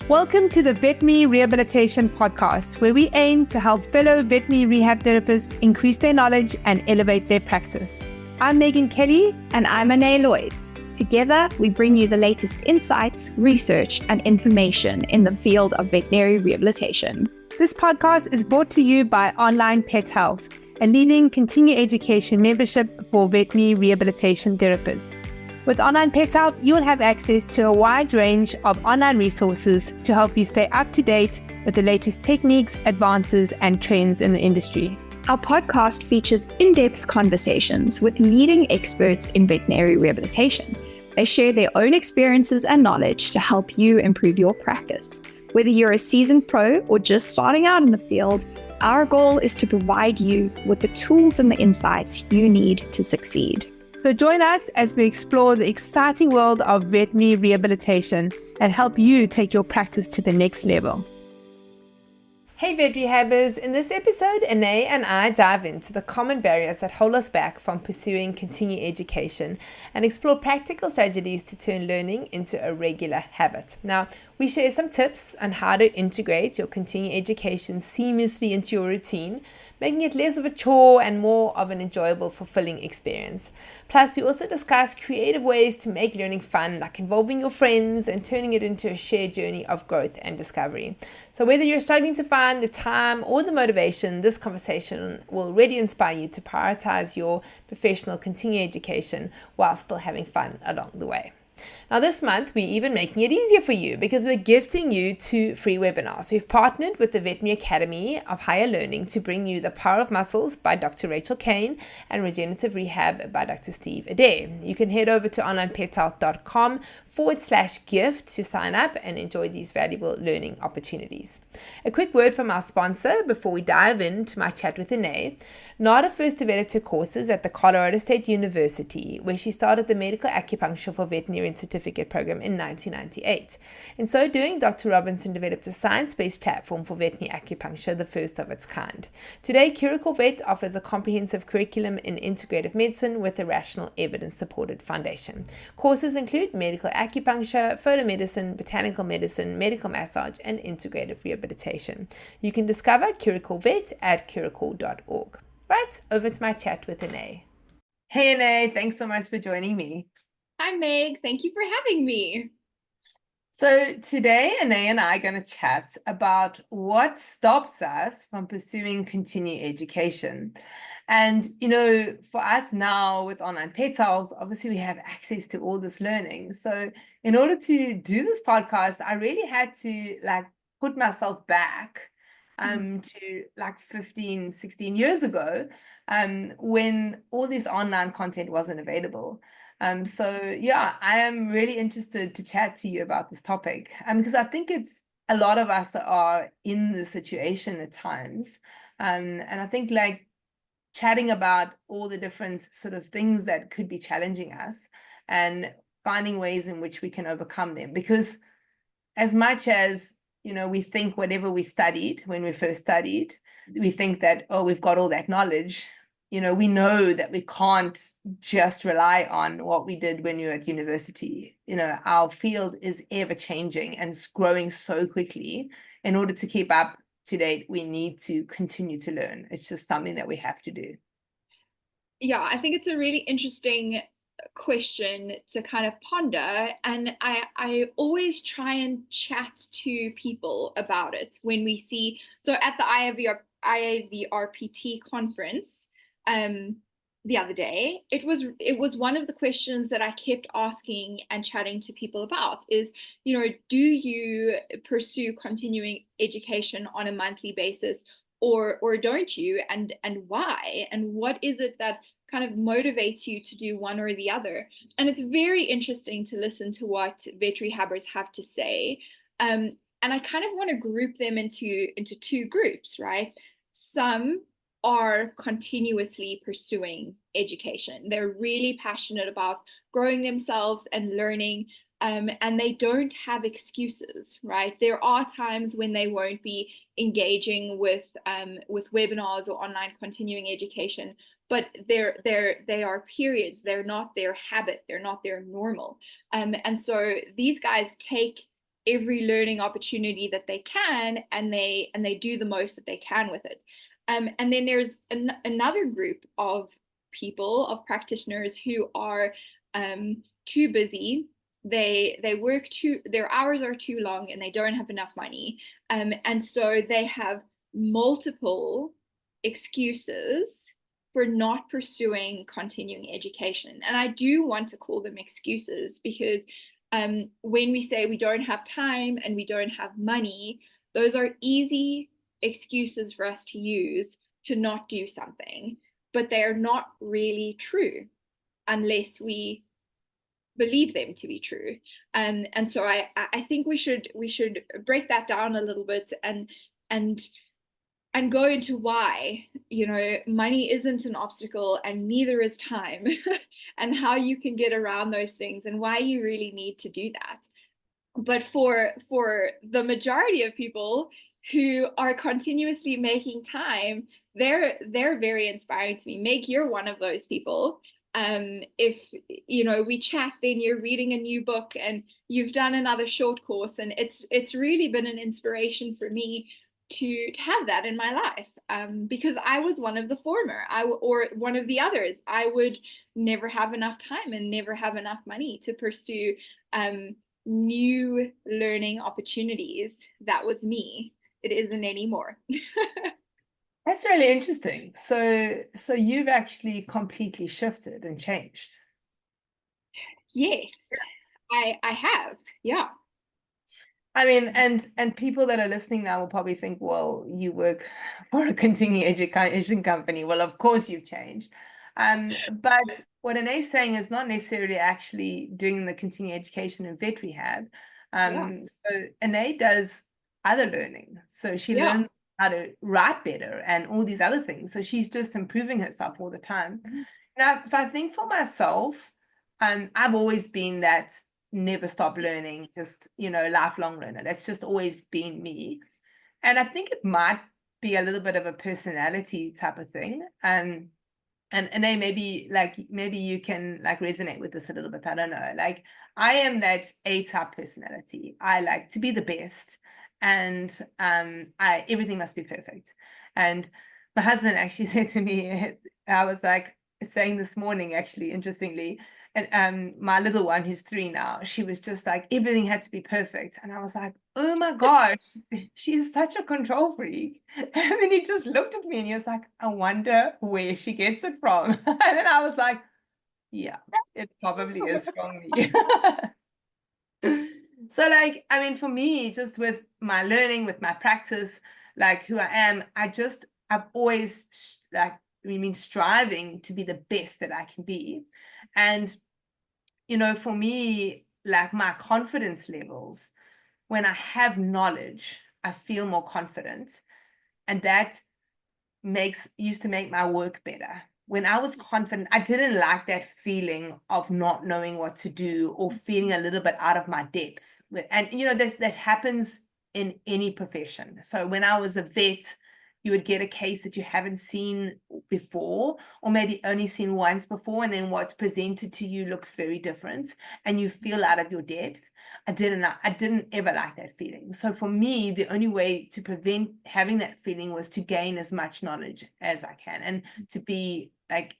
Welcome to the Veterinary Rehabilitation Podcast, where we aim to help fellow veterinary rehab therapists increase their knowledge and elevate their practice. I'm Megan Kelly. And I'm Ane Lloyd. Together, we bring you the latest insights, research, and information in the field of veterinary rehabilitation. This podcast is brought to you by Onlinepethealth, a leading continuing education membership for veterinary rehabilitation therapists. With Onlinepethealth, you'll have access to a wide range of online resources to help you stay up to date with the latest techniques, advances, and trends in the industry. Our podcast features in-depth conversations with leading experts in veterinary rehabilitation. They share their own experiences and knowledge to help you improve your practice. Whether you're a seasoned pro or just starting out in the field, our goal is to provide you with the tools and the insights you need to succeed. So join us as we explore the exciting world of veterinary rehabilitation and help you take your practice to the next level. Hey vet rehabbers, in this episode, Ane and I dive into the common barriers that hold us back from pursuing continuing education and explore practical strategies to turn learning into a regular habit. Now, we share some tips on how to integrate your continuing education seamlessly into your routine, making it less of a chore and more of an enjoyable, fulfilling experience. Plus, we also discuss creative ways to make learning fun, like involving your friends and turning it into a shared journey of growth and discovery. So whether you're struggling to find the time or the motivation, this conversation will really inspire you to prioritize your professional continuing education while still having fun along the way. Now this month, we're even making it easier for you because we're gifting you 2 free webinars. We've partnered with the Veterinary Academy of Higher Learning to bring you The Power of Muscles by Dr. Rachel Kane and Regenerative Rehab by Dr. Steve Adair. You can head over to onlinepethealth.com/gift to sign up and enjoy these valuable learning opportunities. A quick word from our sponsor before we dive into my chat with Ane. Nada first developed her courses at the Colorado State University, where she started the Medical Acupuncture for Veterinarian Certificate program in 1998. In so doing, Dr. Robinson developed a science-based platform for veterinary acupuncture, the first of its kind. Today, Curicor Vet offers a comprehensive curriculum in integrative medicine with a rational, evidence-supported foundation. Courses include medical acupuncture, photomedicine, botanical medicine, medical massage, and integrative rehabilitation. You can discover Curicor Vet at curicor.org. Right, over to my chat with Ane. Hey Ane, thanks so much for joining me. Hi Meg, thank you for having me. So today Ane and I are going to chat about what stops us from pursuing continuing education. And for us now with Onlinepethealth, obviously we have access to all this learning. So in order to do this podcast, I really had to put myself back to 15, 16 years ago, when all this online content wasn't available. I am really interested to chat to you about this topic, because I think it's a lot of us are in the situation at times. And I think chatting about all the different sort of things that could be challenging us and finding ways in which we can overcome them, because as much as we think whatever we studied when we first studied, we think that, we've got all that knowledge. We know that we can't just rely on what we did when we were at university. Our field is ever changing and it's growing so quickly. In order to keep up to date, we need to continue to learn. It's just something that we have to do. Yeah, I think it's a really interesting question to kind of ponder, and I always try and chat to people about it when we see. So at the IAVRPT conference the other day, it was one of the questions that I kept asking and chatting to people about is, do you pursue continuing education on a monthly basis or don't you, and why, and what is it that kind of motivates you to do one or the other? And it's very interesting to listen to what vet rehabbers have to say. And I kind of want to group them into 2 groups, right? Some are continuously pursuing education. They're really passionate about growing themselves and learning, and they don't have excuses, right? There are times when they won't be engaging with webinars or online continuing education, but they are periods. They're not their habit. They're not their normal. And so these guys take every learning opportunity that they can, and they do the most that they can with it. And then there's another group of people, of practitioners, who are too busy. They work their hours are too long, and they don't have enough money, and so they have multiple excuses for not pursuing continuing education. And I do want to call them excuses, because when we say we don't have time and we don't have money, those are easy excuses for us to use to not do something, but they are not really true unless we believe them to be true. And so I think we should break that down a little bit, and go into why, money isn't an obstacle, and neither is time, and how you can get around those things, and why you really need to do that. But for the majority of people who are continuously making time, they're very inspiring to me. Meg, you're one of those people. If we chat, then you're reading a new book, and you've done another short course, and it's really been an inspiration for me to have that in my life, because I was one of the former, or one of the others. I would never have enough time and never have enough money to pursue new learning opportunities. That was me. It isn't anymore. That's really interesting. So you've actually completely shifted and changed. Yes, I have. Yeah. I mean, and people that are listening now will probably think, well, you work for a continuing education company. Well, of course you've changed. But what Ane's saying is not necessarily actually doing the continuing education in vet rehab. So Ane does other learning. So she learns how to write better and all these other things. So she's just improving herself all the time. Now, if I think for myself, I've always been that never stop learning, just lifelong learner. That's just always been me. And I think it might be a little bit of a personality type of thing. And then maybe you can resonate with this a little bit. I don't know. Like, I am that A-type personality. I like to be the best, and everything must be perfect. And my husband actually said to me, I was like saying this morning, actually, interestingly, and my little one, who's 3 now, she was just like, everything had to be perfect. And I was like, oh my gosh, she's such a control freak. And then he just looked at me and he was like, I wonder where she gets it from. And then I was like, yeah, it probably is from me. So I mean, for me, just with my learning, with my practice, like who I am, I've always been striving to be the best that I can be. And for me, like, my confidence levels, when I have knowledge, I feel more confident. And that used to make my work better. When I was confident, I didn't like that feeling of not knowing what to do, or feeling a little bit out of my depth. And, that happens in any profession. So when I was a vet, you would get a case that you haven't seen before, or maybe only seen once before, and then what's presented to you looks very different, and you feel out of your depth. I didn't ever like that feeling. So for me, the only way to prevent having that feeling was to gain as much knowledge as I can, and to be like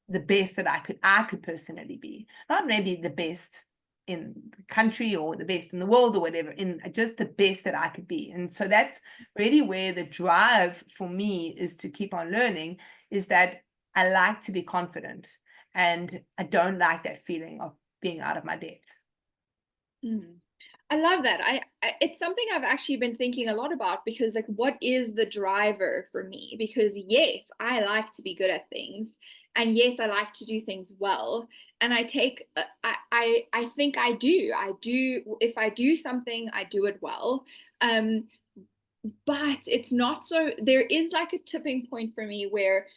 the best that I could personally be. Not maybe the best in the country or the best in the world or whatever, in just the best that I could be. And so that's really where the drive for me is to keep on learning, is that I like to be confident, and I don't like that feeling of being out of my depth. I love that. It's something I've actually been thinking a lot about, because like, what is the driver for me? Because yes, I like to be good at things, and yes, I like to do things well. And I think I do. If I do something, I do it well. But it's not so. There is like a tipping point for me where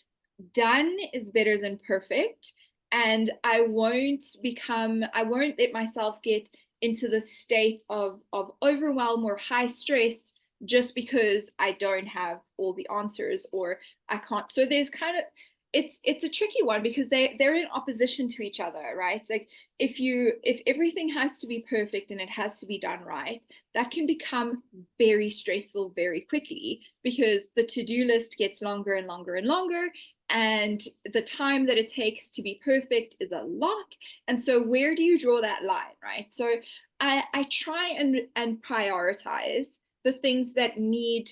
done is better than perfect, and I won't let myself get into the state of overwhelm or high stress just because I don't have all the answers, or I can't. So there's kind of, it's a tricky one because they're in opposition to each other, right? It's like if everything has to be perfect and it has to be done right, that can become very stressful very quickly because the to-do list gets longer and longer and longer, and the time that it takes to be perfect is a lot. And so where do you draw that line, right? So I try and prioritize the things that need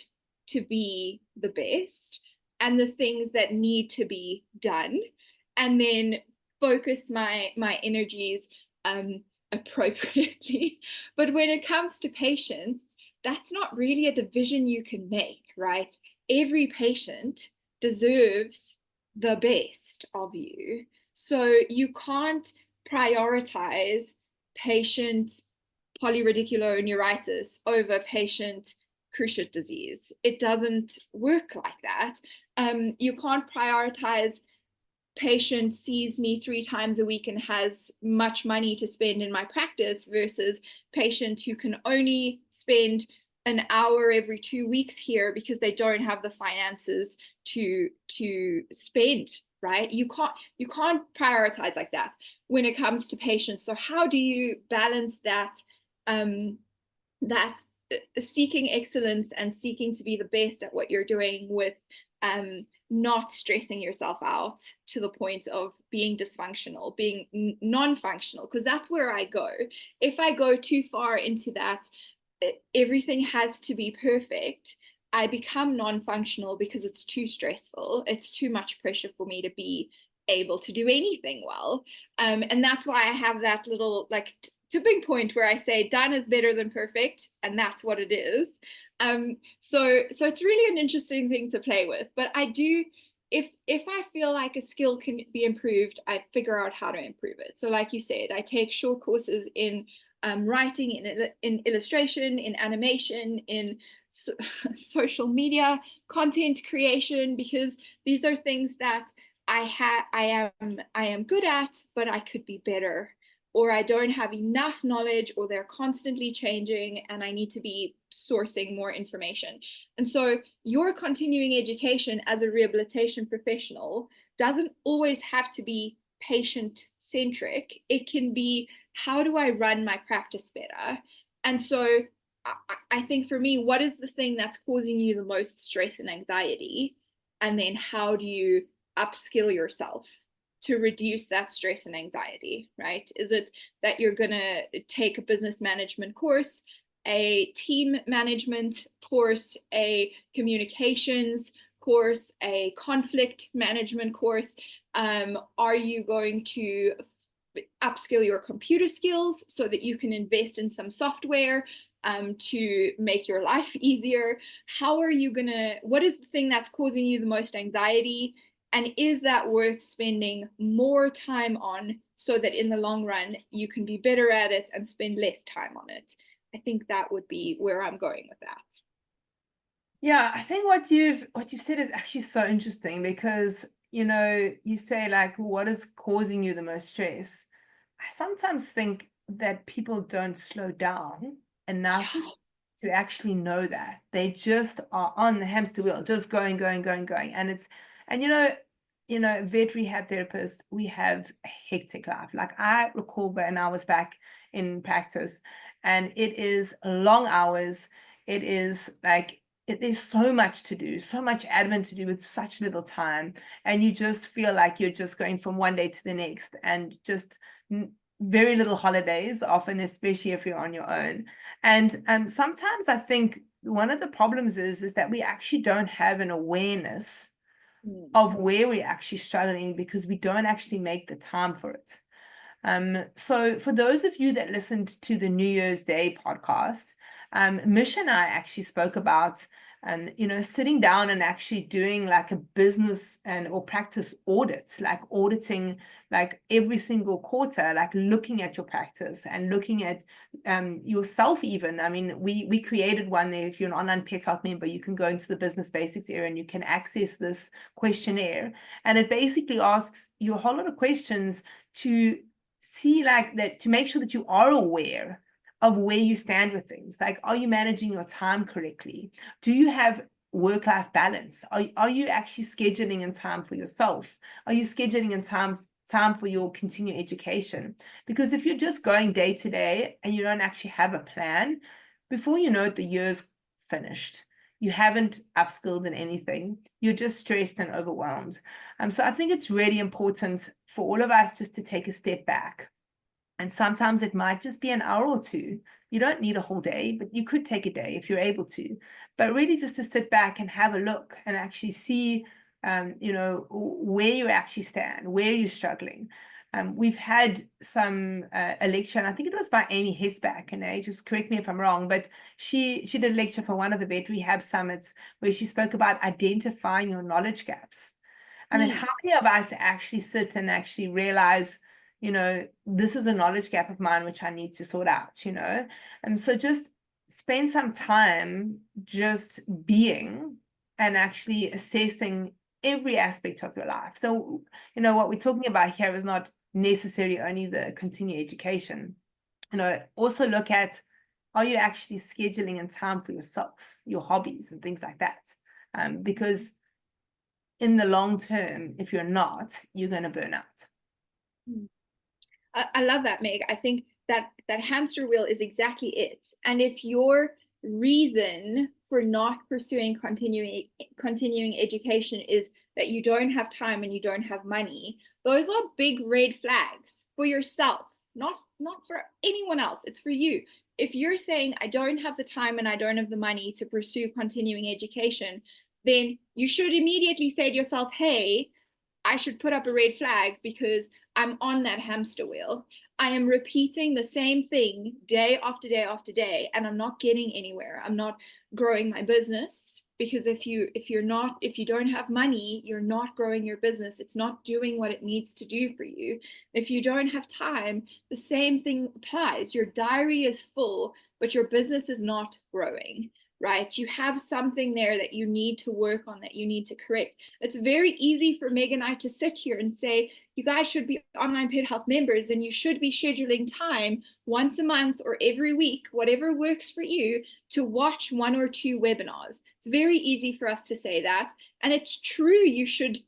to be the best and the things that need to be done, and then focus my energies appropriately. But when it comes to patients, that's not really a division you can make, right? Every patient deserves the best of you, so you can't prioritize patient polyradiculoneuritis over patient cruciate disease. It doesn't work like that. You can't prioritize patient sees me 3 times a week and has much money to spend in my practice versus patient who can only spend an hour every 2 weeks here because they don't have the finances to spend, right? You can't prioritize like that when it comes to patients. So how do you balance that that seeking excellence and seeking to be the best at what you're doing with not stressing yourself out to the point of being dysfunctional, being non-functional? Because that's where I go. If I go too far into that, everything has to be perfect, I become non-functional because it's too stressful. It's too much pressure for me to be able to do anything well. And that's why I have that little like tipping point where I say done is better than perfect, and that's what it is. So it's really an interesting thing to play with. But I do, if I feel like a skill can be improved, I figure out how to improve it. So like you said, I take short courses in writing, in illustration, in animation, in social media content creation, because these are things that I am good at, but I could be better, or I don't have enough knowledge, or they're constantly changing and I need to be sourcing more information. And so your continuing education as a rehabilitation professional doesn't always have to be patient-centric. It can be, how do I run my practice better? And so I think for me, what is the thing that's causing you the most stress and anxiety? And then how do you upskill yourself to reduce that stress and anxiety, right? Is it that you're going to take a business management course, a team management course, a communications course, a conflict management course? Are you going to upskill your computer skills so that you can invest in some software to make your life easier? How are you gonna, what is the thing that's causing you the most anxiety? And is that worth spending more time on so that in the long run, you can be better at it and spend less time on it? I think that would be where I'm going with that. Yeah, I think what you said is actually so interesting because, you know, you say like, what is causing you the most stress? I sometimes think that people don't slow down enough to actually know that. They just are on the hamster wheel, just going, going, going, going. And it's, and vet rehab therapists, we have a hectic life. Like I recall when I was back in practice, and it is long hours. It is like, there's so much to do, so much admin to do with such little time. And you just feel like you're just going from one day to the next, and just very little holidays often, especially if you're on your own. And sometimes I think one of the problems is that we actually don't have an awareness of where we're actually struggling because we don't actually make the time for it. So for those of you that listened to the New Year's Day podcast, Mish and I actually spoke about, sitting down and actually doing like a business or practice audit, like auditing like every single quarter, like looking at your practice and looking at yourself even. I mean, we created one there. If you're an Onlinepethealth member, you can go into the business basics area and you can access this questionnaire. And it basically asks you a whole lot of questions to see like that, to make sure that you are aware of where you stand with things. Like, are you managing your time correctly? Do you have work-life balance? Are you actually scheduling in time for yourself? Are you scheduling in time for your continuing education? Because if you're just going day to day and you don't actually have a plan, before you know it, the year's finished. You haven't upskilled in anything. You're just stressed and overwhelmed. So I think it's really important for all of us just to take a step back. And sometimes it might just be an hour or two. You don't need a whole day, but you could take a day if you're able to. But really just to sit back and have a look and actually see, where you actually stand, where you're struggling. We've had a lecture, and I think it was by Amy Hesback, and just correct me if I'm wrong, but she did a lecture for one of the vet rehab summits where she spoke about identifying your knowledge gaps. I mean, how many of us actually sit and actually realize, this is a knowledge gap of mine, which I need to sort out, And so just spend some time just being and actually assessing every aspect of your life. So, what we're talking about here is not necessarily only the continuing education. Also look at, are you actually scheduling in time for yourself, your hobbies and things like that? Because in the long term, if you're not, you're going to burn out. I love that, Meg. I think that hamster wheel is exactly it. And if your reason for not pursuing continuing education is that you don't have time and you don't have money, those are big red flags for yourself, not for anyone else. It's for you. If you're saying, I don't have the time and I don't have the money to pursue continuing education, then you should immediately say to yourself, hey, I should put up a red flag because I'm on that hamster wheel. I am repeating the same thing day after day after day, and I'm not getting anywhere. I'm not growing my business, because if you don't have money, you're not growing your business. It's not doing what it needs to do for you. If you don't have time, the same thing applies. Your diary is full, but your business is not growing. Right? You have something there that you need to work on, that you need to correct. It's very easy for Meg and I to sit here and say, you guys should be Online Pet Health members and you should be scheduling time once a month or every week, whatever works for you, to watch 1 or 2 webinars. It's very easy for us to say that. And it's true, you should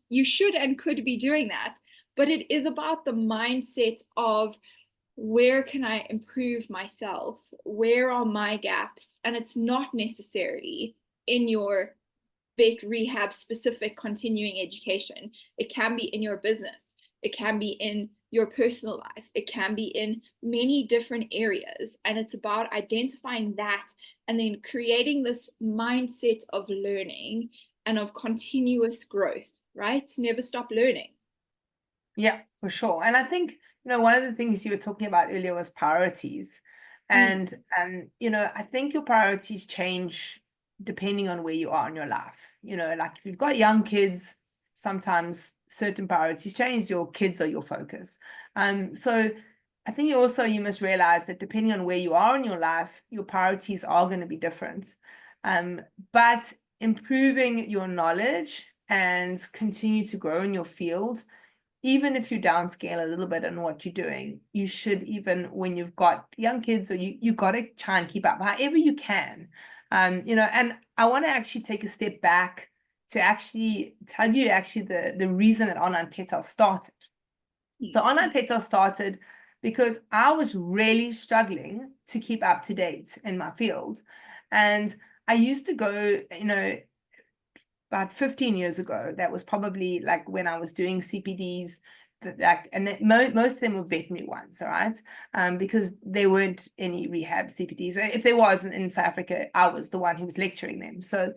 and could be doing that. But it is about the mindset of, where can I improve myself? Where are my gaps? And it's not necessarily in your vet rehab specific continuing education. It can be in your business. It can be in your personal life. It can be in many different areas. And it's about identifying that and then creating this mindset of learning and of continuous growth, right? Never stop learning. Yeah, for sure. And I think, one of the things you were talking about earlier was priorities. And, I think your priorities change depending on where you are in your life. Like if you've got young kids, sometimes certain priorities change. Your kids are your focus. So I think you must realize that depending on where you are in your life, your priorities are going to be different. But improving your knowledge and continue to grow in your field, even if you downscale a little bit on what you're doing, you should, even when you've got young kids, or you got to try and keep up however you can. And I want to actually take a step back to actually tell you the reason that Onlinepethealth started. So Onlinepethealth started because I was really struggling to keep up to date in my field. And I used to go, about 15 years ago, that was probably like when I was doing CPDs, most of them were veterinary ones, all right? Because there weren't any rehab CPDs. If there was in South Africa, I was the one who was lecturing them. So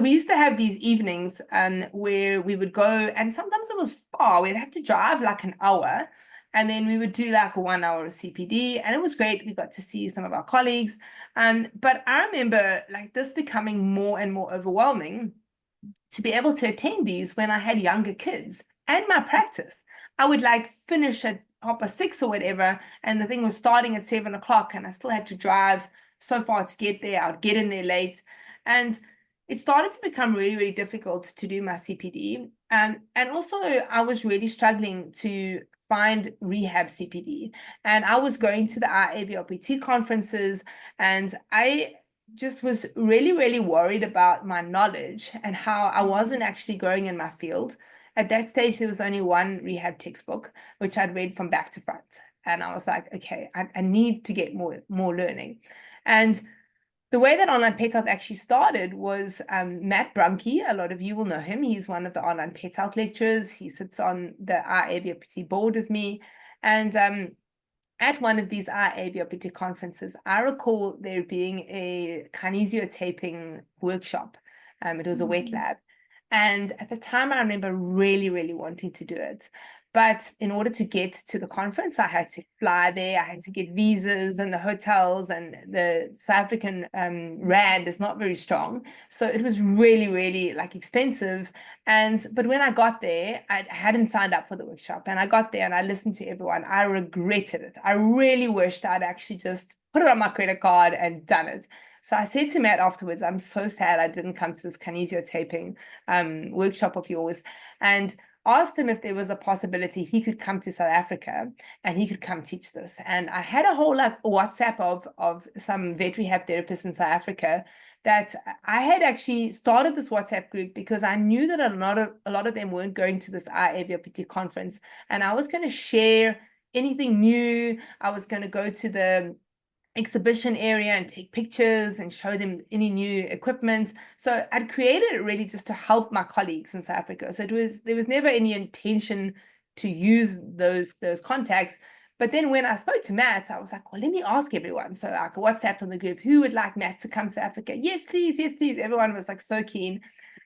we used to have these evenings where we would go, and sometimes it was far. We'd have to drive like an hour, and then we would do like a 1 hour CPD, and it was great. We got to see some of our colleagues. But I remember like this becoming more and more overwhelming to be able to attend these when I had younger kids and my practice. I would like finish at 6:30 or whatever, and the thing was starting at 7 o'clock, and I still had to drive so far to get there. I'd get in there late, and it started to become really, really difficult to do my CPD. And also I was really struggling to find rehab CPD, and I was going to the IAVLPT conferences, and I just was really, really worried about my knowledge and how I wasn't actually growing in my field. At that stage, there was only one rehab textbook, which I'd read from back to front. And I was like, okay, I need to get more learning. And the way that Online Pet Health actually started was Matt Brunke. A lot of you will know him. He's one of the Online Pet Health lecturers. He sits on the IAVOPT board with me. And at one of these IAVOPT conferences, I recall there being a kinesiotaping workshop. It was a wet lab. And at the time, I remember really, really wanting to do it. But in order to get to the conference, I had to fly there. I had to get visas and the hotels, and the South African rand is not very strong. So it was really, really like expensive. But when I got there, I hadn't signed up for the workshop. And I got there and I listened to everyone. I regretted it. I really wished I'd actually just put it on my credit card and done it. So I said to Matt afterwards, I'm so sad I didn't come to this kinesiotaping workshop of yours. And asked him if there was a possibility he could come to South Africa and he could come teach this. And I had a whole like WhatsApp of some vet rehab therapists in South Africa that I had actually started this WhatsApp group because I knew that a lot of them weren't going to this IAVOPT conference, and I was going to share anything new. I was going to go to the exhibition area and take pictures and show them any new equipment. So I'd created it really just to help my colleagues in South Africa. So there was never any intention to use those contacts. But then when I spoke to Matt, I was like, well, let me ask everyone. So I WhatsApped on the group, who would like Matt to come to Africa? Yes, please. Yes, please. Everyone was like so keen.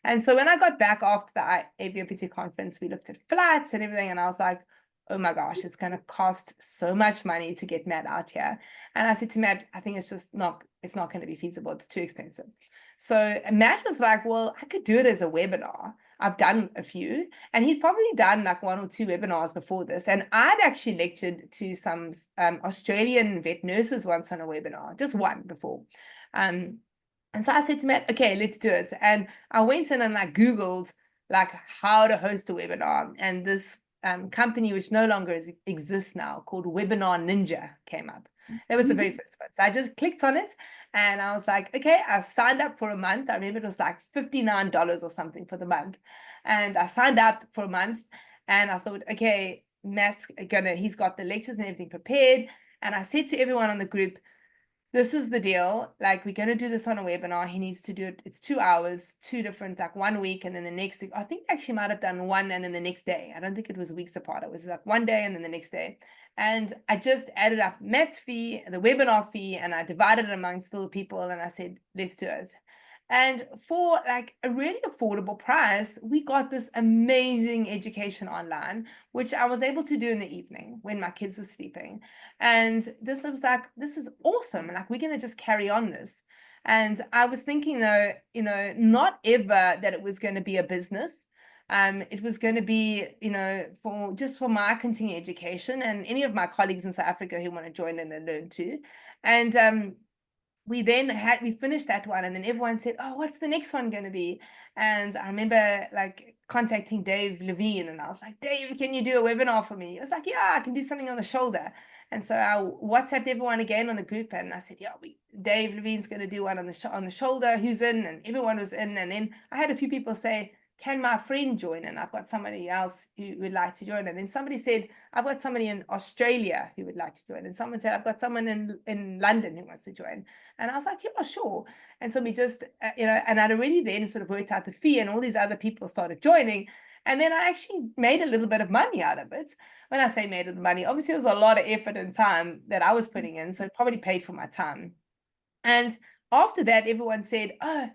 And so when I got back after the AVOPT conference, we looked at flights and everything. And I was like, oh my gosh, it's going to cost so much money to get Matt out here. And I said to Matt, I think it's just not going to be feasible. It's too expensive. So Matt was like, well, I could do it as a webinar. I've done a few, and he'd probably done like 1 or 2 webinars before this. And I'd actually lectured to some Australian vet nurses once on a webinar, just one before. And so I said to Matt, okay, let's do it. And I went in and like Googled like how to host a webinar, and this company, which no longer exists now, called Webinar Ninja, came up. That was the very first one. So I just clicked on it and I was like, okay, I signed up for a month. I remember it was like $59 or something for the month. And I signed up for a month and I thought, okay, he's got the lectures and everything prepared. And I said to everyone on the group, this is the deal. Like, we're going to do this on a webinar. He needs to do it. It's 2 hours, 2 different, like 1 week. And then the next week, I think actually might have done one. And then the next day, I don't think it was weeks apart. It was like 1 day and then the next day. And I just added up Matt's fee, the webinar fee, and I divided it amongst all the people. And I said, let's do it. And for like a really affordable price, we got this amazing education online, which I was able to do in the evening when my kids were sleeping. And this was like, this is awesome. Like, we're going to just carry on this. And I was thinking, though, not ever that it was going to be a business. It was going to be, for my continuing education and any of my colleagues in South Africa who want to join in and learn too. And we finished that one, and then everyone said, oh, what's the next one going to be? And I remember like contacting Dave Levine, and I was like, Dave, can you do a webinar for me? He was like, yeah, I can do something on the shoulder. And so I WhatsApped everyone again on the group, and I said, yeah, Dave Levine's going to do one on the shoulder, who's in? And everyone was in. And then I had a few people say, can my friend join? And I've got somebody else who would like to join. And then somebody said, I've got somebody in Australia who would like to join. And someone said, I've got someone in London who wants to join. And I was like, yeah, sure. And so we just, and I'd already then sort of worked out the fee, and all these other people started joining. And then I actually made a little bit of money out of it. When I say made of the money, obviously it was a lot of effort and time that I was putting in. So it probably paid for my time. And after that, everyone said, oh,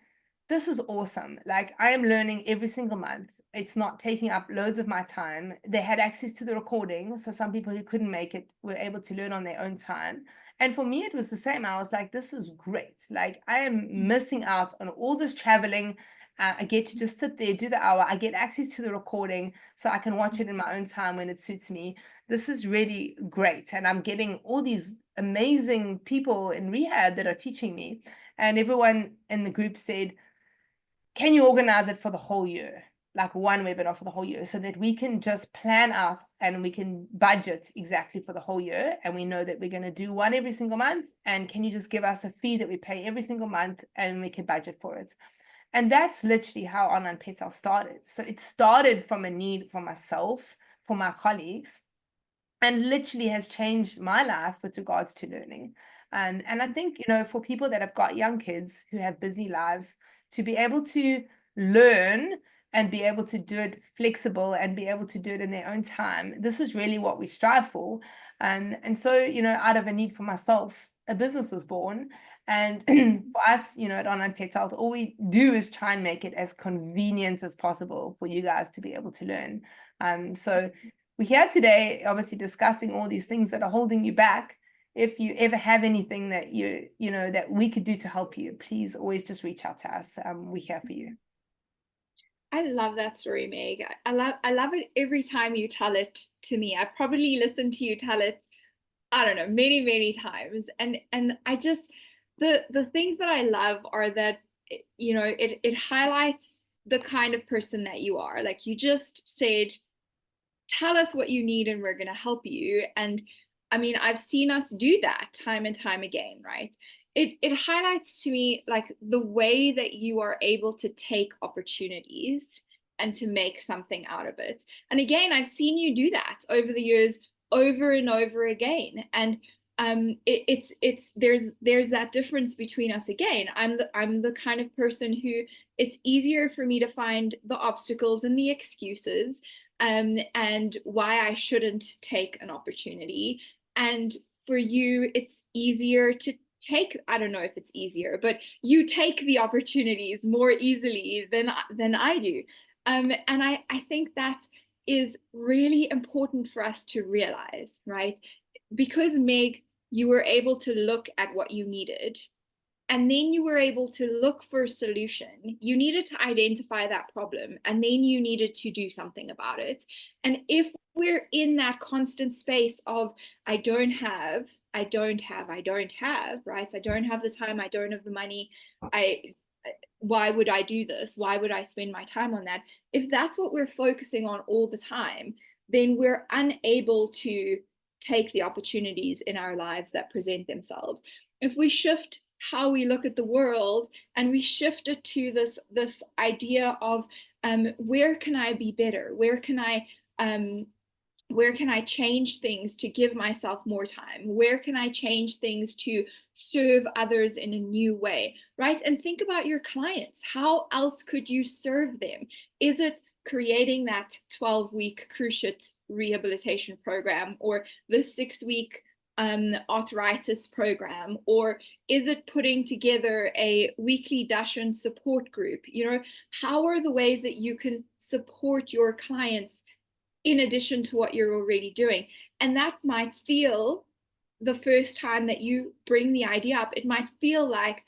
this is awesome. Like, I am learning every single month. It's not taking up loads of my time. They had access to the recording. So some people who couldn't make it were able to learn on their own time. And for me, it was the same. I was like, this is great. Like, I am missing out on all this traveling. I get to just sit there, do the hour. I get access to the recording so I can watch it in my own time when it suits me. This is really great. And I'm getting all these amazing people in rehab that are teaching me. And everyone in the group said, can you organize it for the whole year? like one webinar for the whole year, so that we can just plan out and we can budget exactly for the whole year. And we know that we're going to do one every single month. And can you just give us a fee that we pay every single month and we can budget for it? And that's literally how Online Pet Health started. So it started from a need for myself, for my colleagues, and literally has changed my life with regards to learning. And I think, for people that have got young kids who have busy lives, to be able to learn and be able to do it flexible and be able to do it in their own time, this is really what we strive for. And so, out of a need for myself, a business was born. And for us, at Online Pet Health, all we do is try and make it as convenient as possible for you guys to be able to learn. So we're here today, obviously discussing all these things that are holding you back. If you ever have anything that that we could do to help you, please always just reach out to us. We're here for you. I love that story, Meg. I love it every time you tell it to me. I've probably listened to you tell it, I don't know, many, many times. And I just, the things that I love are that, it highlights the kind of person that you are. Like you just said, tell us what you need and we're going to help you. And I mean, I've seen us do that time and time again, right? It highlights to me like the way that you are able to take opportunities and to make something out of it. And again, I've seen you do that over the years, over and over again. And there's that difference between us again. I'm the kind of person who it's easier for me to find the obstacles and the excuses, and why I shouldn't take an opportunity. And for you, it's easier to take, I don't know if it's easier, but you take the opportunities more easily than I do. And I think that is really important for us to realize, right? Because Meg, you were able to look at what you needed, and then you were able to look for a solution. You needed to identify that problem, and then you needed to do something about it. And if we're in that constant space of, I don't have, right? I don't have the time, I don't have the money, why would I do this? Why would I spend my time on that? If that's what we're focusing on all the time, then we're unable to take the opportunities in our lives that present themselves. If we shift how we look at the world and we shift it to this idea of, where can I be better? Where can I change things to give myself more time? Where can I change things to serve others in a new way, right? And think about your clients. How else could you serve them? Is it creating that 12-week cruciate rehabilitation program, or the 6-week arthritis program, or is it putting together a weekly Dachshund support group? How are the ways that you can support your clients in addition to what you're already doing? And that might feel, the first time that you bring the idea up, it might feel like,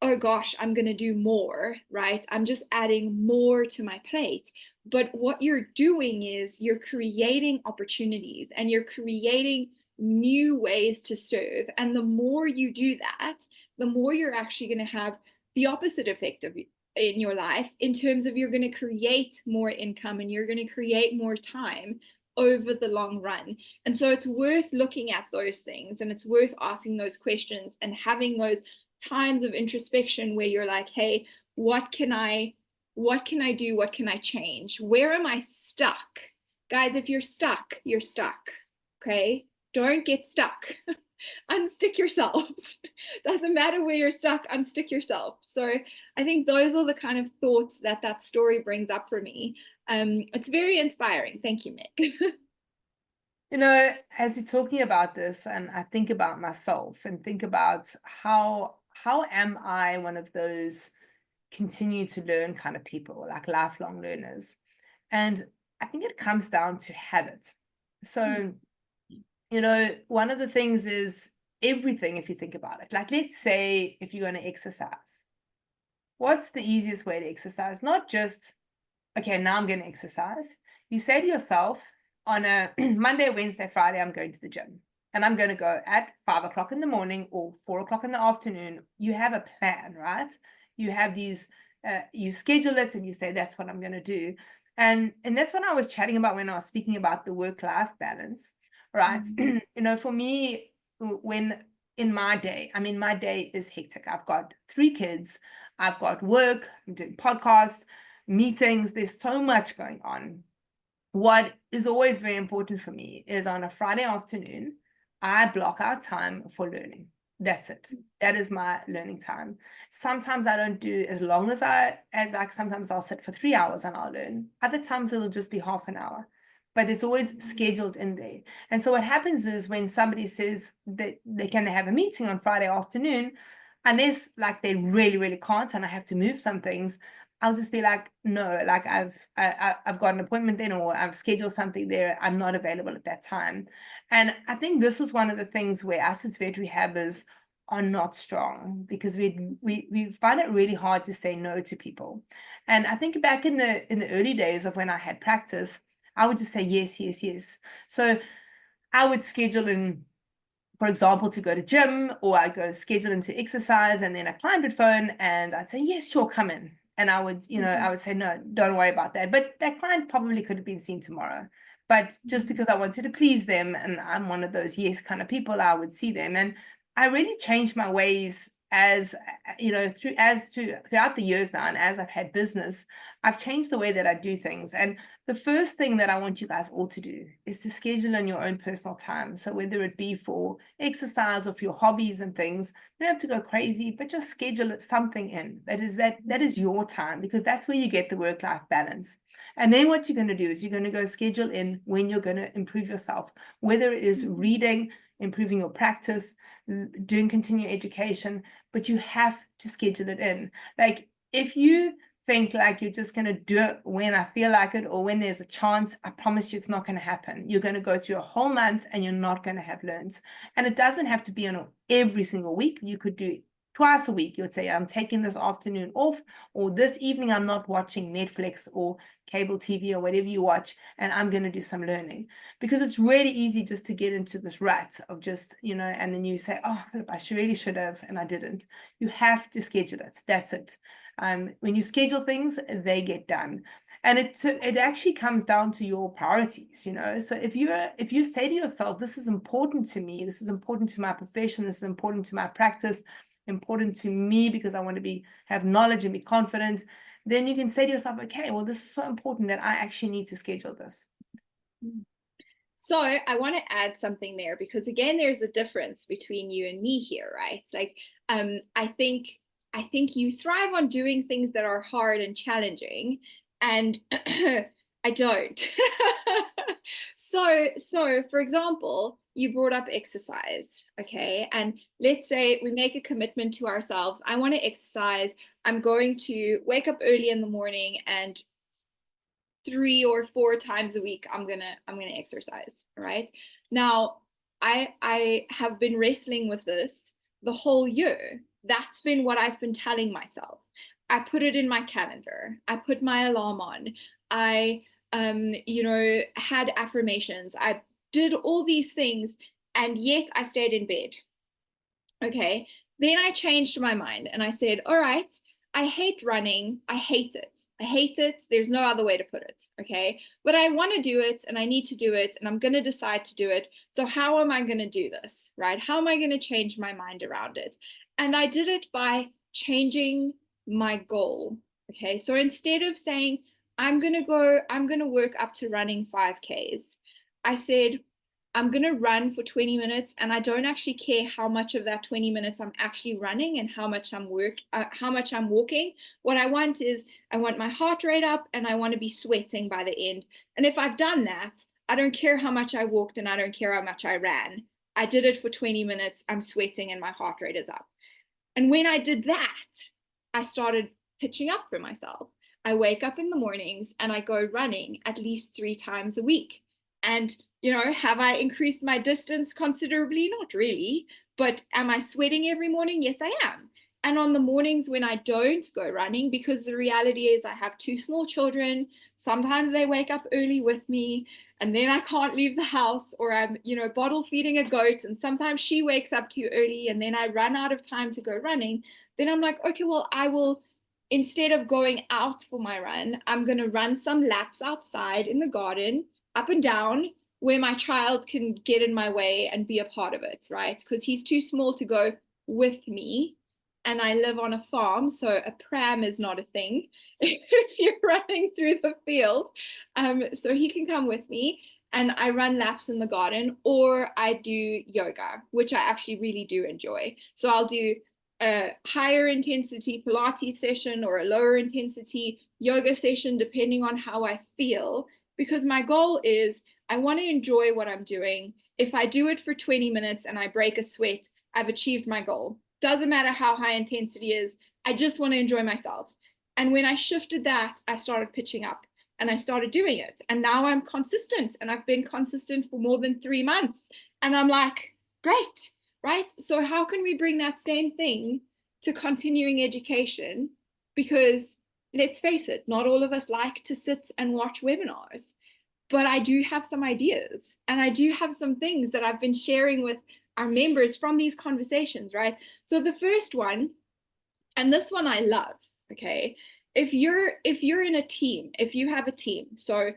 oh gosh, I'm going to do more, right? I'm just adding more to my plate. But what you're doing is you're creating opportunities and you're creating new ways to serve. And the more you do that, the more you're actually going to have the opposite effect in your life, in terms of you're going to create more income and you're going to create more time over the long run. And so it's worth looking at those things, and it's worth asking those questions and having those times of introspection where you're like, hey, what can I do? What can I change? Where am I stuck? Guys, if you're stuck, you're stuck. Okay? Don't get stuck. Unstick yourselves. Doesn't matter where you're stuck, unstick yourself. So I think those are the kind of thoughts that story brings up for me. It's very inspiring. Thank you, Meg. As you're talking about this, and I think about myself and think about how am I one of those continue to learn kind of people, like lifelong learners. And I think it comes down to habit. So, one of the things is everything, if you think about it. Like, let's say if you're going to exercise, what's the easiest way to exercise? Not just, okay, now I'm going to exercise. You say to yourself, on a Monday, Wednesday, Friday, I'm going to the gym. And I'm going to go at 5 o'clock in the morning or 4 o'clock in the afternoon. You have a plan, right? You have these you schedule it and you say, that's what I'm going to do. And that's what I was chatting about when I was speaking about the work-life balance, right? Mm. You know, for me, when in my day, I mean, my day is hectic. I've got 3 kids, I've got work, I'm doing podcasts, meetings, there's so much going on. What is always very important for me is on a Friday afternoon, I block out time for learning. That's it. That is my learning time. Sometimes I don't do as long as sometimes I'll sit for 3 hours and I'll learn. Other times it'll just be half an hour, but it's always scheduled in there. And so what happens is when somebody says that they can have a meeting on Friday afternoon, unless like they really, really can't and I have to move some things, I'll just be like, no, like I've got an appointment then, or I've scheduled something there. I'm not available at that time. And I think this is one of the things where us as vet rehabbers are not strong, because we find it really hard to say no to people. And I think back in the early days of when I had practice, I would just say yes, yes, yes. So I would schedule in, for example, to go to gym, or I go schedule into exercise, and then a client would phone and I'd say, yes, sure, come in. And I would, I would say, no, don't worry about that. But that client probably could have been seen tomorrow. But just because I wanted to please them, and I'm one of those yes kind of people, I would see them. And I really changed my ways as, throughout the years now, and as I've had business, I've changed the way that I do things. And the first thing that I want you guys all to do is to schedule in your own personal time. So whether it be for exercise or for your hobbies and things, you don't have to go crazy, but just schedule something in. That is your time, because that's where you get the work-life balance. And then what you're going to do is you're going to go schedule in when you're going to improve yourself, whether it is reading, improving your practice, doing continuing education, but you have to schedule it in. Like if you think like you're just going to do it when I feel like it or when there's a chance, I promise you it's not going to happen. You're going to go through a whole month and you're not going to have learns. And it doesn't have to be on every single week. You could do twice a week. You'd say, I'm taking this afternoon off, or this evening I'm not watching Netflix or cable TV or whatever you watch, and I'm going to do some learning. Because it's really easy just to get into this rut of just, and then you say, oh, I really should have, and I didn't. You have to schedule it. That's it. When you schedule things, they get done. And it actually comes down to your priorities, So if you say to yourself, this is important to me, this is important to my profession, this is important to my practice, important to me because I want to have knowledge and be confident, then you can say to yourself, okay, well, this is so important that I actually need to schedule this. So I want to add something there, because again, there's a difference between you and me here, right? It's like, I think you thrive on doing things that are hard and challenging, and I don't. So for example, you brought up exercise, okay? And let's say we make a commitment to ourselves. I want to exercise. I'm going to wake up early in the morning, and 3 or 4 times a week I'm gonna exercise. Right now, I have been wrestling with this the whole year. That's been what I've been telling myself. I put it in my calendar, I put my alarm on, I had affirmations, I did all these things, and yet I stayed in bed. Okay, then I changed my mind and I said, all right, I hate running. I hate it. I hate it. There's no other way to put it. Okay. But I want to do it and I need to do it and I'm going to decide to do it. So how am I going to do this? Right? How am I going to change my mind around it? And I did it by changing my goal. Okay. So instead of saying, I'm going to work up to running 5Ks, I said, I'm going to run for 20 minutes and I don't actually care how much of that 20 minutes I'm actually running and how much I'm walking. What I want is I want my heart rate up and I want to be sweating by the end. And if I've done that, I don't care how much I walked and I don't care how much I ran. I did it for 20 minutes. I'm sweating and my heart rate is up. And when I did that, I started pitching up for myself. I wake up in the mornings and I go running at least 3 times a week. And have I increased my distance considerably? Not really. But am I sweating every morning? Yes, I am. And on the mornings when I don't go running, because the reality is I have 2 small children, sometimes they wake up early with me and then I can't leave the house, or I'm, bottle feeding a goat and sometimes she wakes up too early and then I run out of time to go running. Then I'm like, okay, well, I will instead of going out for my run, I'm going to run some laps outside in the garden, up and down, where my child can get in my way and be a part of it, right? Because he's too small to go with me. And I live on a farm, so a pram is not a thing if you're running through the field. So he can come with me, and I run laps in the garden, or I do yoga, which I actually really do enjoy. So I'll do a higher intensity Pilates session or a lower intensity yoga session, depending on how I feel, because my goal is I want to enjoy what I'm doing. If I do it for 20 minutes and I break a sweat, I've achieved my goal. Doesn't matter how high intensity is, I just want to enjoy myself. And when I shifted that, I started pitching up and I started doing it. And now I'm consistent, and I've been consistent for more than 3 months. And I'm like, great, right? So how can we bring that same thing to continuing education? Because let's face it, not all of us like to sit and watch webinars, but I do have some ideas, and I do have some things that I've been sharing with our members from these conversations, right? So the first one, and this one I love, okay? If you're in a team, if you have a team, so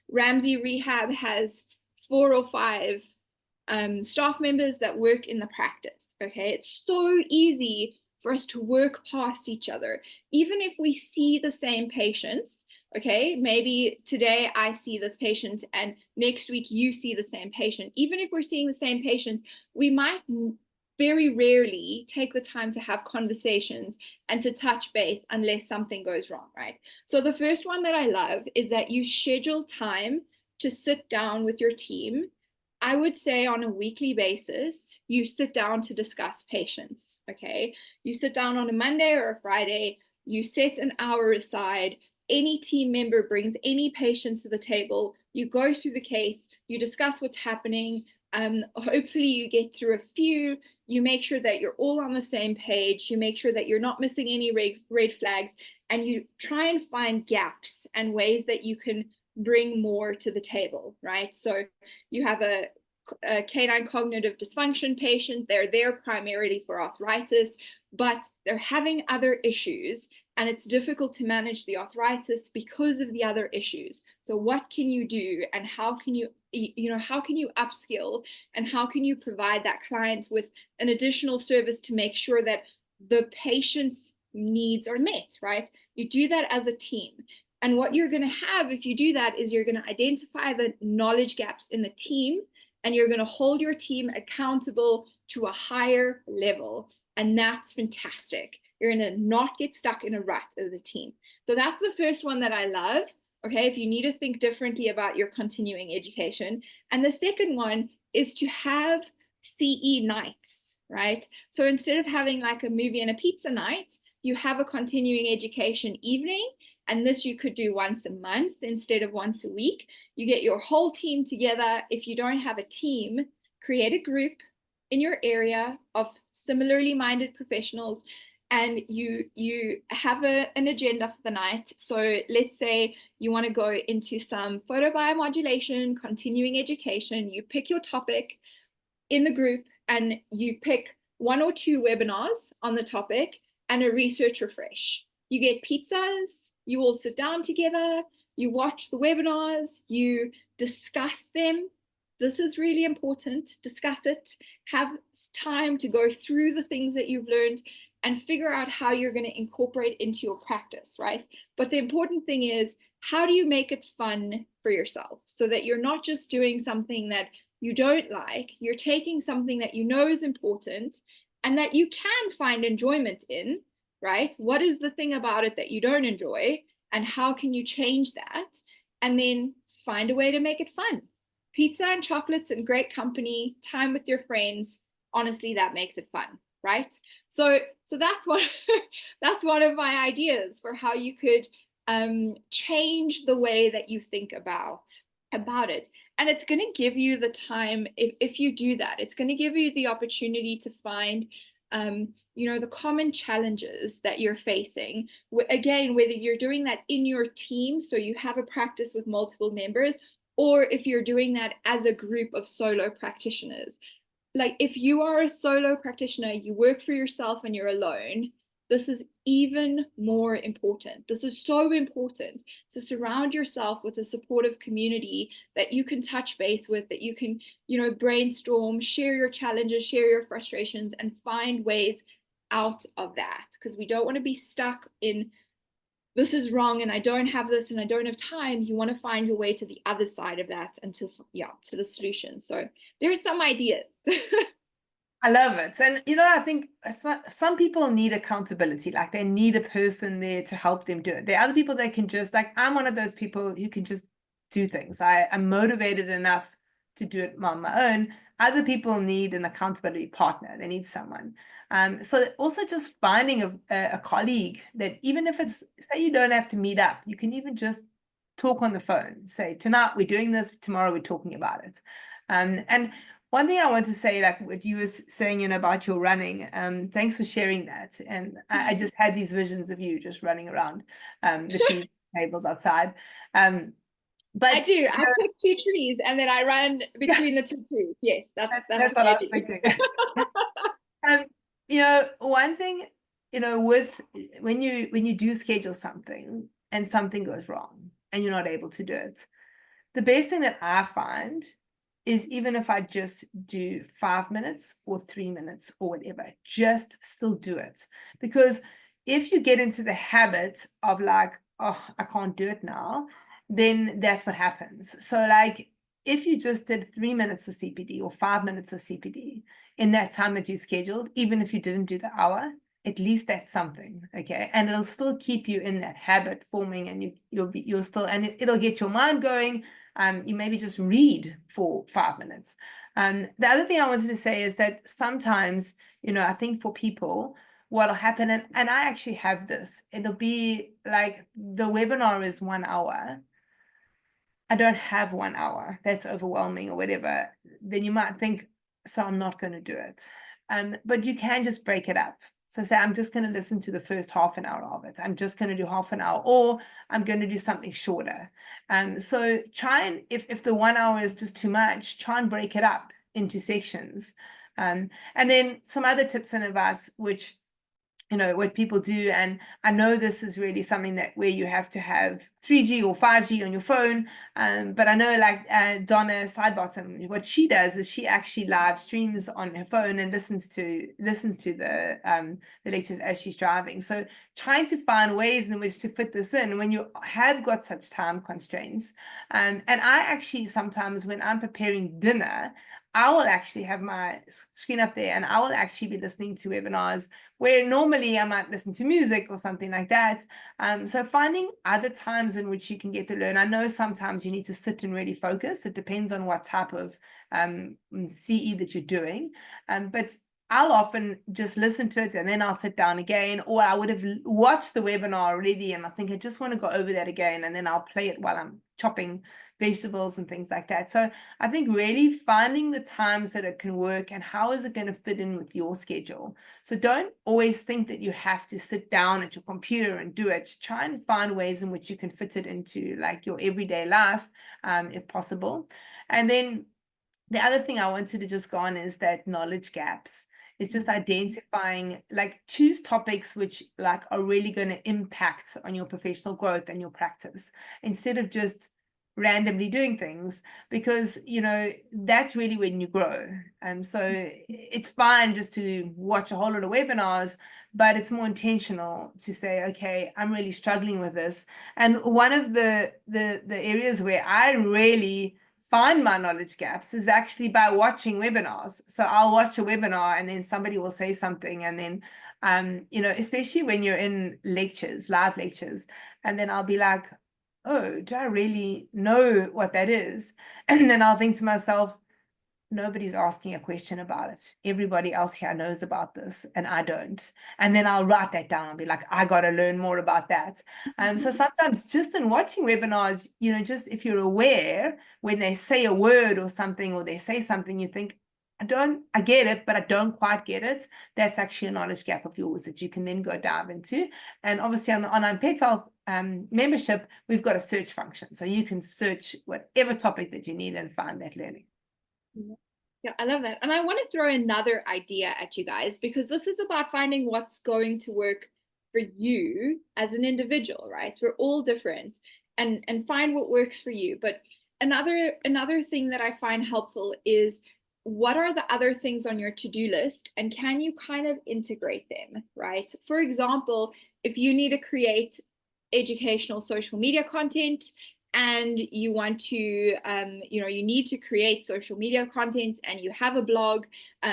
Ramsey Rehab has 4 or 5 staff members that work in the practice, okay? It's so easy for us to work past each other. Even if we see the same patients, okay, maybe today I see this patient and next week you see the same patient. Even if we're seeing the same patient, we might very rarely take the time to have conversations and to touch base unless something goes wrong, right? So the first one that I love is that you schedule time to sit down with your team. I would say on a weekly basis, you sit down to discuss patients, okay? You sit down on a Monday or a Friday, you set an hour aside. Any team member brings any patient to the table, you go through the case, you discuss what's happening. Hopefully you get through a few, you make sure that you're all on the same page, you make sure that you're not missing any red flags, and you try and find gaps and ways that you can bring more to the table, right? So you have a canine cognitive dysfunction patient, they're there primarily for arthritis, but they're having other issues, and it's difficult to manage the arthritis because of the other issues. So what can you do, and how can you how can you upskill, and how can you provide that client with an additional service to make sure that the patient's needs are met, right? You do that as a team. And what you're going to have if you do that is you're going to identify the knowledge gaps in the team, and you're going to hold your team accountable to a higher level. And that's fantastic. You're going to not get stuck in a rut as a team. So that's the first one that I love. Okay, if you need to think differently about your continuing education. And the second one is to have CE nights, right? So instead of having like a movie and a pizza night, you have a continuing education evening. And this you could do once a month instead of once a week. You get your whole team together. If you don't have a team, create a group in your area of similarly minded professionals, and you have an agenda for the night. So let's say you want to go into some photobiomodulation, continuing education. You pick your topic in the group, and you pick 1 or 2 webinars on the topic and a research refresh. You get pizzas, you all sit down together, you watch the webinars, you discuss them. This is really important. Discuss it, have time to go through the things that you've learned and figure out how you're going to incorporate into your practice, right? But the important thing is, how do you make it fun for yourself so that you're not just doing something that you don't like, you're taking something that you know is important and that you can find enjoyment in, right? What is the thing about it that you don't enjoy, and how can you change that? And then find a way to make it fun. Pizza and chocolates and great company, time with your friends, honestly, that makes it fun, right? So that's one of my ideas for how you could change the way that you think about it. And it's going to give you the time, if you do that, it's going to give you the opportunity to find the common challenges that you're facing. Again, whether you're doing that in your team, so you have a practice with multiple members, or if you're doing that as a group of solo practitioners. Like if you are a solo practitioner, you work for yourself and you're alone, this is even more important. This is so important to surround yourself with a supportive community that you can touch base with, that you can, brainstorm, share your challenges, share your frustrations, and find ways out of that. Because we don't want to be stuck in, this is wrong and I don't have this and I don't have time. You want to find your way to the other side of that and to the solution. So there are some ideas. I love it. And, I think some people need accountability. Like they need a person there to help them do it. There are other people that can just, like, I'm one of those people who can just do things. I'm motivated enough to do it on my own. Other people need an accountability partner. They need someone. So also just finding a colleague that, even if it's, say you don't have to meet up, you can even just talk on the phone. Say, tonight we're doing this, tomorrow we're talking about it. And one thing I want to say, like what you were saying, about your running, thanks for sharing that. And I just had these visions of you just running around the trees, tables outside. But I do. I pick 2 trees and then I run between the 2 trees. Yes, that's what I was thinking. One thing, with when you do schedule something and something goes wrong and you're not able to do it, the best thing that I find is, even if I just do 5 minutes or 3 minutes or whatever, just still do it. Because if you get into the habit of like, oh, I can't do it now, then that's what happens. So like, if you just did 3 minutes of CPD or 5 minutes of CPD in that time that you scheduled, even if you didn't do the hour, at least that's something, okay? And it'll still keep you in that habit forming, and you'll still, and it'll get your mind going. You maybe just read for 5 minutes. The other thing I wanted to say is that sometimes, I think for people, what'll happen, and I actually have this, it'll be like the webinar is 1 hour. I don't have 1 hour. That's overwhelming or whatever. Then you might think, so I'm not going to do it. But you can just break it up. So say, I'm just going to listen to the first half an hour of it. I'm just going to do half an hour, or I'm going to do something shorter. So try and, if the 1 hour is just too much, try and break it up into sections. And then some other tips and advice, which, what people do. And I know this is really something that where you have to have 3G or 5G on your phone. But I know, like Donna Sidebottom, what she does is she actually live streams on her phone and listens to the lectures as she's driving. So trying to find ways in which to fit this in when you have got such time constraints. And I actually sometimes, when I'm preparing dinner, I will actually have my screen up there and I will actually be listening to webinars where normally I might listen to music or something like that. So finding other times in which you can get to learn. I know sometimes you need to sit and really focus. It depends on what type of CE that you're doing. But I'll often just listen to it and then I'll sit down again, or I would have watched the webinar already and I think I just want to go over that again, and then I'll play it while I'm chopping vegetables and things like that. So I think really finding the times that it can work and how is it going to fit in with your schedule. So don't always think that you have to sit down at your computer and do it. Try and find ways in which you can fit it into like your everyday life, if possible. And then the other thing I wanted to just go on is that knowledge gaps. It's just identifying, like, choose topics which like are really going to impact on your professional growth and your practice, instead of just randomly doing things, because that's really when you grow. So it's fine just to watch a whole lot of webinars, but it's more intentional to say, okay, I'm really struggling with this. And one of the areas where I really find my knowledge gaps is actually by watching webinars. So I'll watch a webinar and then somebody will say something, and then especially when you're in lectures, live lectures, and then I'll be like, oh, do I really know what that is? And then I'll think to myself, nobody's asking a question about it. Everybody else here knows about this and I don't. And then I'll write that down. I'll be like, I got to learn more about that. So sometimes just in watching webinars, just if you're aware when they say a word or something, or they say something, you think, I get it, but I don't quite get it. That's actually a knowledge gap of yours that you can then go dive into. And obviously on the Onlinepethealth membership, we've got a search function. So you can search whatever topic that you need and find that learning. Yeah, I love that. And I want to throw another idea at you guys, because this is about finding what's going to work for you as an individual, right? We're all different, and find what works for you. But another thing that I find helpful is, what are the other things on your to-do list, and can you kind of integrate them, right? For example, if you need to create educational social media content, and you want to, you need to create social media content, and you have a blog,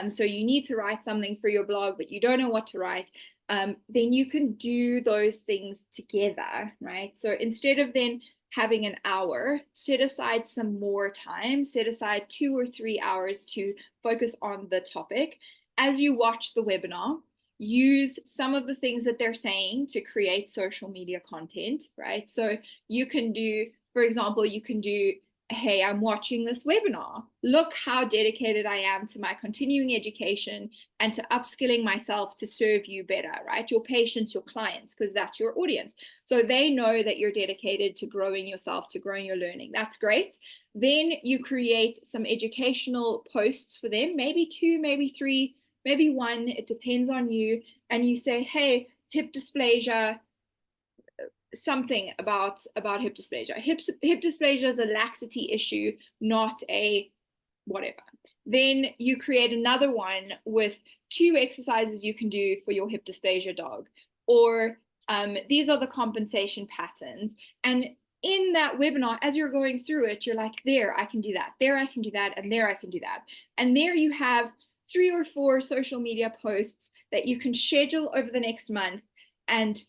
so you need to write something for your blog, but you don't know what to write, then you can do those things together, right? So instead of then having an hour, set aside some more time, set aside 2 or 3 hours to focus on the topic. As you watch the webinar, use some of the things that they're saying to create social media content, right? So you can do, for example, you can do, hey, I'm watching this webinar. Look how dedicated I am to my continuing education and to upskilling myself to serve you better, right? Your patients, your clients, because that's your audience. So they know that you're dedicated to growing yourself, to growing your learning. That's great. Then you create some educational posts for them, maybe 2, maybe 3, maybe 1, it depends on you. And you say, hey, hip dysplasia, something about hip dysplasia. Hip dysplasia is a laxity issue, not a whatever. Then you create another one with 2 exercises you can do for your hip dysplasia dog, or these are the compensation patterns. And in that webinar, as you're going through it, you're like, there, I can do that, there, I can do that, and there, I can do that. And there you have 3 or 4 social media posts that you can schedule over the next month, and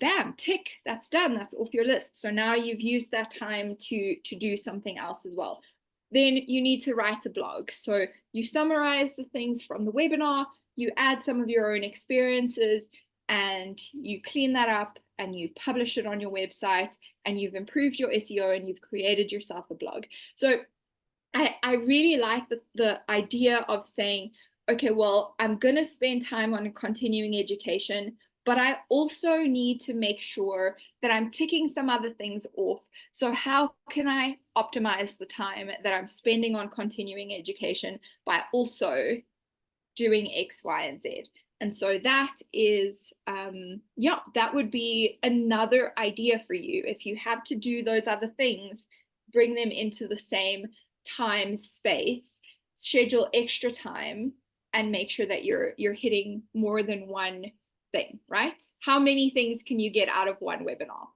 bam, tick, that's done, that's off your list. So now you've used that time to do something else as well. Then you need to write a blog. So you summarize the things from the webinar, you add some of your own experiences, and you clean that up and you publish it on your website, and you've improved your SEO and you've created yourself a blog. So I really like the idea of saying, okay, well, I'm going to spend time on continuing education, but I also need to make sure that I'm ticking some other things off. So how can I optimize the time that I'm spending on continuing education by also doing X, Y, and Z? And so that is, that would be another idea for you. If you have to do those other things, bring them into the same time space, schedule extra time, and make sure that you're hitting more than one thing, right? How many things can you get out of one webinar?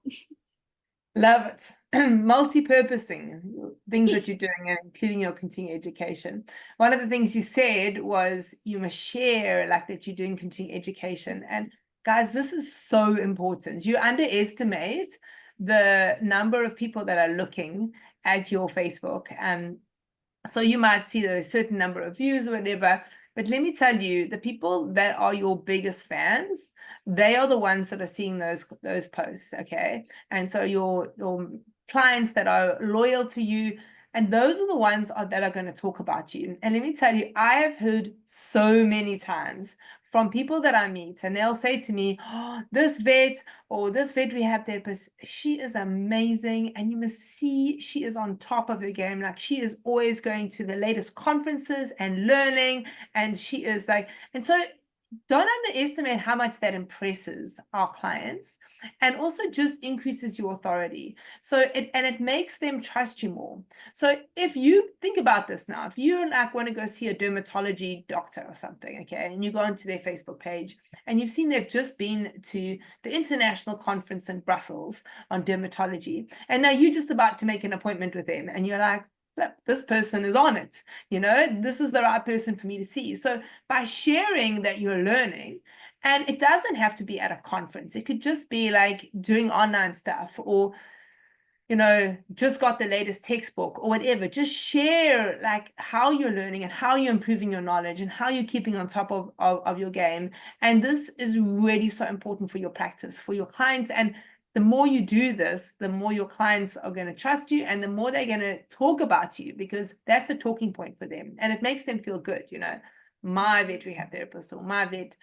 Love it. Multi-purposing things Yes. that you're doing, including your continuing education. One of the things you said was you must share like that you're doing continuing education. And guys, this is so important. You underestimate the number of people that are looking at your Facebook. So you might see a certain number of views or whatever, but let me tell you, the people that are your biggest fans, they are the ones that are seeing those posts, okay? And so your clients that are loyal to you, and those are the ones that are going to talk about you. And let me tell you, I have heard so many times from people that I meet, and they'll say to me, oh, this vet or this vet rehab therapist, she is amazing, and you must see she is on top of her game. Like, she is always going to the latest conferences and learning, and she is like, and so don't underestimate how much that impresses our clients, and also just increases your authority. So it makes them trust you more. So if you think about this now, if you like want to go see a dermatology doctor or something, okay, and you go onto their Facebook page and you've seen they've just been to the international conference in Brussels on dermatology, and now you're just about to make an appointment with them, and you're like, this person is on it, this is the right person for me to see. So by sharing that you're learning, and it doesn't have to be at a conference, it could just be like doing online stuff, or just got the latest textbook or whatever. Just share like how you're learning and how you're improving your knowledge and how you're keeping on top of your game. And this is really so important for your practice, for your clients. And the more you do this, the more your clients are going to trust you, and the more they're going to talk about you, because that's a talking point for them, and it makes them feel good. My vet rehab therapist or my vet,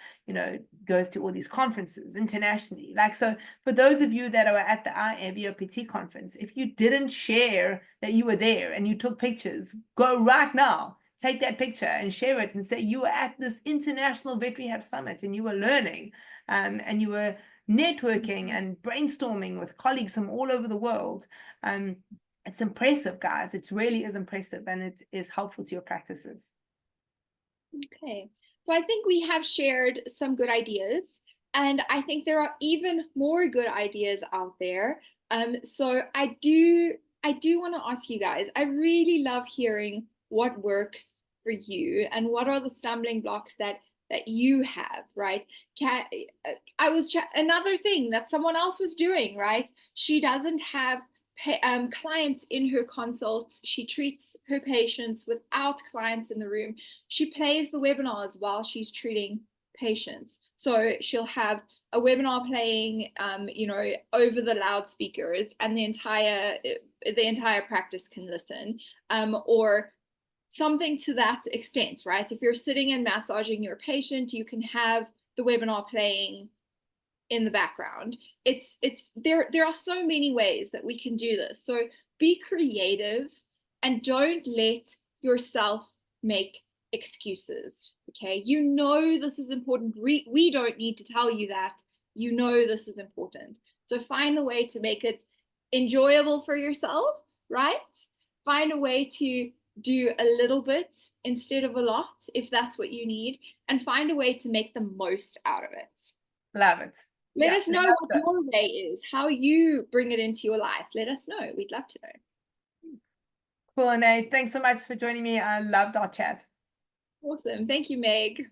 goes to all these conferences internationally. Like, so for those of you that are at the IVOPT conference, if you didn't share that you were there and you took pictures, go right now, take that picture and share it and say you were at this international vet rehab summit and you were learning. and you were networking and brainstorming with colleagues from all over the world. It's impressive, guys. It really is impressive, and it is helpful to your practices. Okay, so I think we have shared some good ideas, and I think there are even more good ideas out there. So I do want to ask you guys, I really love hearing what works for you and what are the stumbling blocks that you have, right? Another thing that someone else was doing, right? She doesn't have clients in her consults. She treats her patients without clients in the room. She plays the webinars while she's treating patients. So she'll have a webinar playing, over the loudspeakers, and the entire practice can listen, or something to that extent, right? If you're sitting and massaging your patient, you can have the webinar playing in the background. There are so many ways that we can do this. So be creative and don't let yourself make excuses. Okay, this is important. We don't need to tell you that. This is important. So find a way to make it enjoyable for yourself, right? Find a way to do a little bit instead of a lot, if that's what you need, and find a way to make the most out of it. Love it. Let us know what your way is, how you bring it into your life. Let us know. We'd love to know. Cool, Ane. Thanks so much for joining me. I loved our chat. Awesome. Thank you, Meg.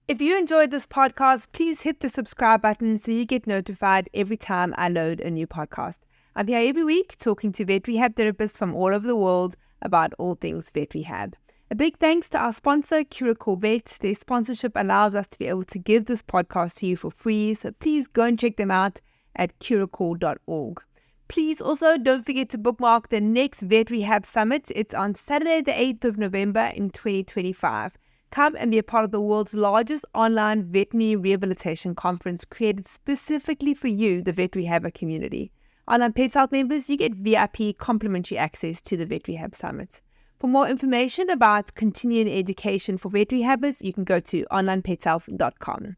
If you enjoyed this podcast, please hit the subscribe button so you get notified every time I load a new podcast. I'm here every week talking to vet rehab therapists from all over the world about all things vet rehab. A big thanks to our sponsor, Curacao Vet. Their sponsorship allows us to be able to give this podcast to you for free, so please go and check them out at curacao.org. Please also don't forget to bookmark the next Vet Rehab Summit. It's on Saturday the 8th of November in 2025. Come and be a part of the world's largest online veterinary rehabilitation conference created specifically for you, the vet rehabber community. Online Pet Health members, you get VIP complimentary access to the Vet Rehab Summit. For more information about continuing education for vet rehabbers, you can go to onlinepethealth.com.